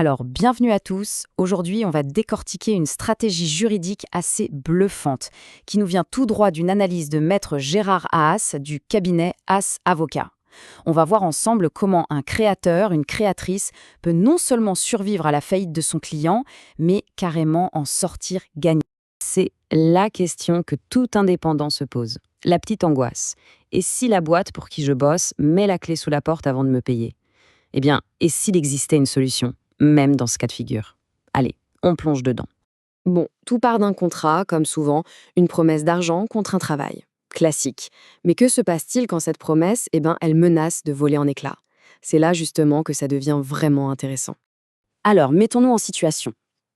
Alors, bienvenue à tous. Aujourd'hui, on va décortiquer une stratégie juridique assez bluffante qui nous vient tout droit d'une analyse de maître Gérard Haas du cabinet Haas Avocats. On va voir ensemble comment un créateur, une créatrice, peut non seulement survivre à la faillite de son client, mais carrément en sortir gagnant. C'est la question que tout indépendant se pose. La petite angoisse. Et si la boîte pour qui je bosse met la clé sous la porte avant de me payer ? Eh bien, et s'il existait une solution, même dans ce cas de figure ? Allez, on plonge dedans. Bon, tout part d'un contrat, comme souvent, une promesse d'argent contre un travail. Classique. Mais que se passe-t-il quand cette promesse, elle menace de voler en éclats ? C'est là justement que ça devient vraiment intéressant. Alors, mettons-nous en situation.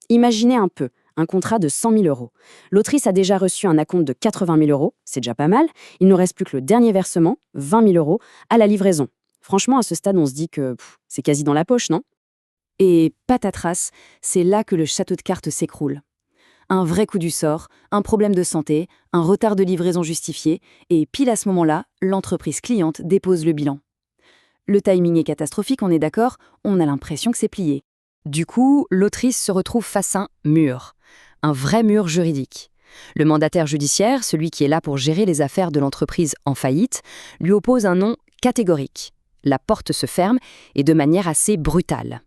Imaginez un peu, un contrat de 100 000 euros. L'autrice a déjà reçu un acompte de 80 000 euros, c'est déjà pas mal. Il ne reste plus que le dernier versement, 20 000 euros, à la livraison. Franchement, à ce stade, on se dit que c'est quasi dans la poche, non ? Et patatras, c'est là que le château de cartes s'écroule. Un vrai coup du sort, un problème de santé, un retard de livraison justifié, et pile à ce moment-là, l'entreprise cliente dépose le bilan. Le timing est catastrophique, on est d'accord, on a l'impression que c'est plié. Du coup, l'autrice se retrouve face à un mur, un vrai mur juridique. Le mandataire judiciaire, celui qui est là pour gérer les affaires de l'entreprise en faillite, lui oppose un non catégorique. La porte se ferme, et de manière assez brutale.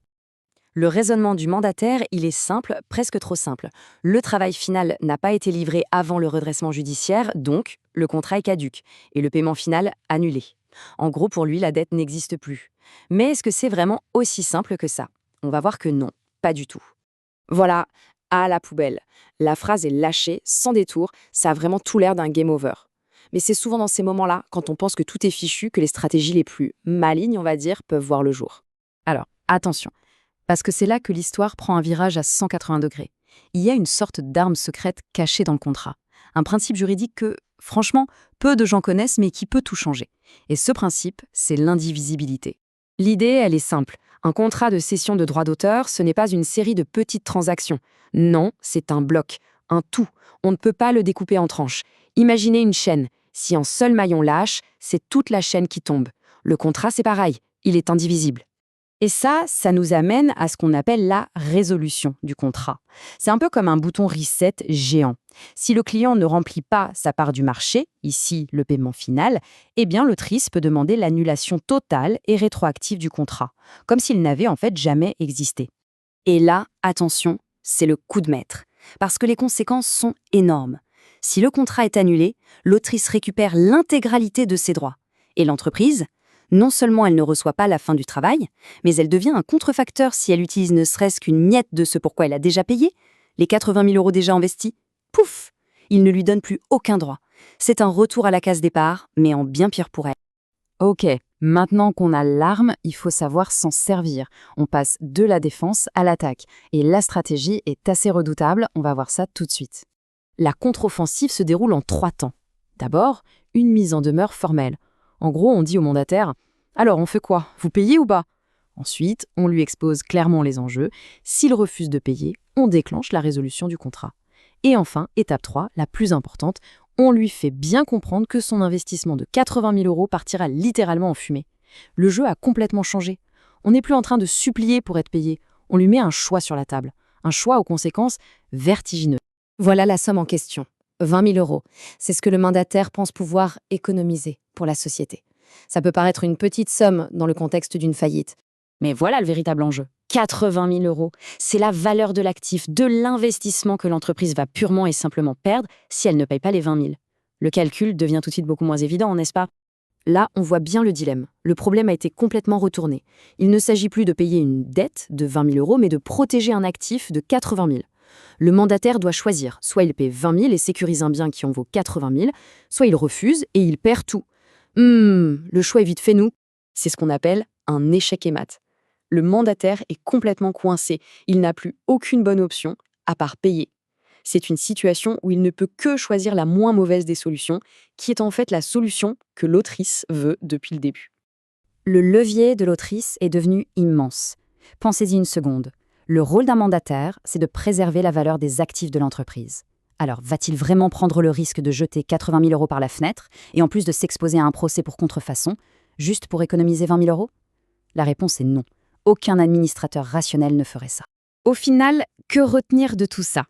Le raisonnement du mandataire, il est simple, presque trop simple. Le travail final n'a pas été livré avant le redressement judiciaire, donc le contrat est caduc et le paiement final annulé. En gros, pour lui, la dette n'existe plus. Mais est-ce que c'est vraiment aussi simple que ça ? On va voir que non, pas du tout. Voilà, à la poubelle. La phrase est lâchée, sans détour, ça a vraiment tout l'air d'un game over. Mais c'est souvent dans ces moments-là, quand on pense que tout est fichu, que les stratégies les plus malignes, on va dire, peuvent voir le jour. Alors, attention. Parce que c'est là que l'histoire prend un virage à 180 degrés. Il y a une sorte d'arme secrète cachée dans le contrat. Un principe juridique que, franchement, peu de gens connaissent mais qui peut tout changer. Et ce principe, c'est l'indivisibilité. L'idée, elle est simple. Un contrat de cession de droits d'auteur, ce n'est pas une série de petites transactions. Non, c'est un bloc, un tout. On ne peut pas le découper en tranches. Imaginez une chaîne. Si un seul maillon lâche, c'est toute la chaîne qui tombe. Le contrat, c'est pareil. Il est indivisible. Et ça nous amène à ce qu'on appelle la résolution du contrat. C'est un peu comme un bouton reset géant. Si le client ne remplit pas sa part du marché, ici le paiement final, eh bien l'autrice peut demander l'annulation totale et rétroactive du contrat, comme s'il n'avait en fait jamais existé. Et là, attention, c'est le coup de maître, parce que les conséquences sont énormes. Si le contrat est annulé, l'autrice récupère l'intégralité de ses droits. Et l'entreprise ? Non seulement elle ne reçoit pas la fin du travail, mais elle devient un contrefacteur si elle utilise ne serait-ce qu'une miette de ce pourquoi elle a déjà payé. Les 80 000 euros déjà investis, pouf, il ne lui donne plus aucun droit. C'est un retour à la case départ, mais en bien pire pour elle. Ok, maintenant qu'on a l'arme, il faut savoir s'en servir. On passe de la défense à l'attaque. Et la stratégie est assez redoutable, on va voir ça tout de suite. La contre-offensive se déroule en 3 temps. D'abord, une mise en demeure formelle. En gros, on dit au mandataire « Alors, on fait quoi ? Vous payez ou pas ?» Ensuite, on lui expose clairement les enjeux. S'il refuse de payer, on déclenche la résolution du contrat. Et enfin, étape 3, la plus importante, on lui fait bien comprendre que son investissement de 80 000 euros partira littéralement en fumée. Le jeu a complètement changé. On n'est plus en train de supplier pour être payé. On lui met un choix sur la table. Un choix aux conséquences vertigineuses. Voilà la somme en question. 20 000 euros. C'est ce que le mandataire pense pouvoir économiser pour la société. Ça peut paraître une petite somme dans le contexte d'une faillite. Mais voilà le véritable enjeu. 80 000 euros. C'est la valeur de l'actif, de l'investissement que l'entreprise va purement et simplement perdre si elle ne paye pas les 20 000. Le calcul devient tout de suite beaucoup moins évident, n'est-ce pas ? Là, on voit bien le dilemme. Le problème a été complètement retourné. Il ne s'agit plus de payer une dette de 20 000 euros, mais de protéger un actif de 80 000. Le mandataire doit choisir. Soit il paie 20 000 et sécurise un bien qui en vaut 80 000, soit il refuse et il perd tout. Le choix est vite fait, nous. C'est ce qu'on appelle un échec et mat. Le mandataire est complètement coincé. Il n'a plus aucune bonne option, à part payer. C'est une situation où il ne peut que choisir la moins mauvaise des solutions, qui est en fait la solution que l'autrice veut depuis le début. Le levier de l'autrice est devenu immense. Pensez-y une seconde. Le rôle d'un mandataire, c'est de préserver la valeur des actifs de l'entreprise. Alors, va-t-il vraiment prendre le risque de jeter 80 000 euros par la fenêtre, et en plus de s'exposer à un procès pour contrefaçon, juste pour économiser 20 000 euros ? La réponse est non. Aucun administrateur rationnel ne ferait ça. Au final, que retenir de tout ça?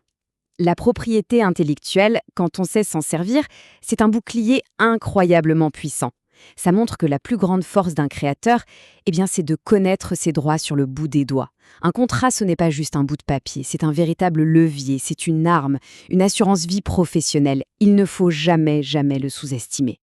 La propriété intellectuelle, quand on sait s'en servir, c'est un bouclier incroyablement puissant. Ça montre que la plus grande force d'un créateur, c'est de connaître ses droits sur le bout des doigts. Un contrat, ce n'est pas juste un bout de papier, c'est un véritable levier, c'est une arme, une assurance vie professionnelle. Il ne faut jamais, jamais le sous-estimer.